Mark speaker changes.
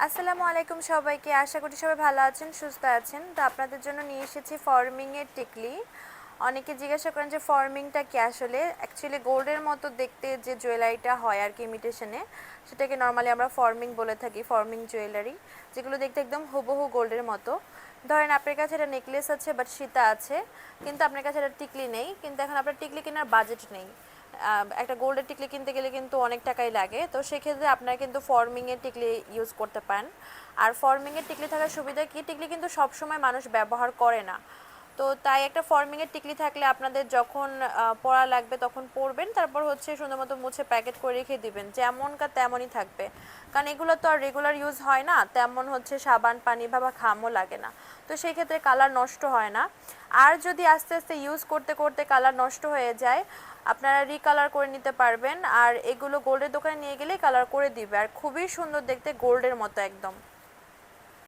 Speaker 1: আসসালামু আলাইকুম সবাইকে। আশা করি সবাই ভালো আছেন, সুস্থ আছেন। তো আপনাদের জন্য নিয়ে এসেছি ফর্মিং এর টিকলি। অনেকে জিজ্ঞাসা করেন যে ফর্মিংটা কি আসলে। অ্যাকচুয়ালি গোল্ডের মতো দেখতে যে জুয়েলারিটা হয় আর কি ইমিটেশনে, সেটাকে নর্মালি আমরা ফর্মিং বলে থাকি, ফর্মিং জুয়েলারি, যেগুলো দেখতে একদম হুবহু গোল্ডের মতো। ধরেন আপনার কাছে একটা নেকলেস আছে বাট সীতা আছে, কিন্তু আপনার কাছে একটা টিকলি নেই, কিন্তু এখন আপনার টিকলি কেনার বাজেট নেই। একটা গোল্ডের টিকলি কিনতে গেলে কিন্তু অনেক টাকাই লাগে। তো সেক্ষেত্রে আপনারা কিন্তু ফর্মিংয়ের টিকলি ইউজ করতে পারেন। আর ফর্মিংয়ের টিকলি থাকার সুবিধা কি, টিকলি কিন্তু সবসময় মানুষ ব্যবহার করে না। তো তাই একটা ফর্মিংয়ের টিকলি থাকলে আপনাদের যখন পড়া লাগবে তখন পরবেন, তারপর হচ্ছে সুন্দর মতো মুছে প্যাকেট করে রেখে দিবেন, যেমনকার তেমনই থাকবে। কারণ এগুলো তো আর রেগুলার ইউজ হয় না, তেমন হচ্ছে সাবান পানি বা ঘামও লাগে না। তো সেই ক্ষেত্রে কালার নষ্ট হয় না। আর যদি আস্তে আস্তে ইউজ করতে করতে কালার নষ্ট হয়ে যায়, আপনারা রিকালার করে নিতে পারবেন। আর এগুলো গোল্ডের দোকানে নিয়ে গেলেই কালার করে দিবে, আর খুবই সুন্দর দেখতে, গোল্ডের মতো একদম।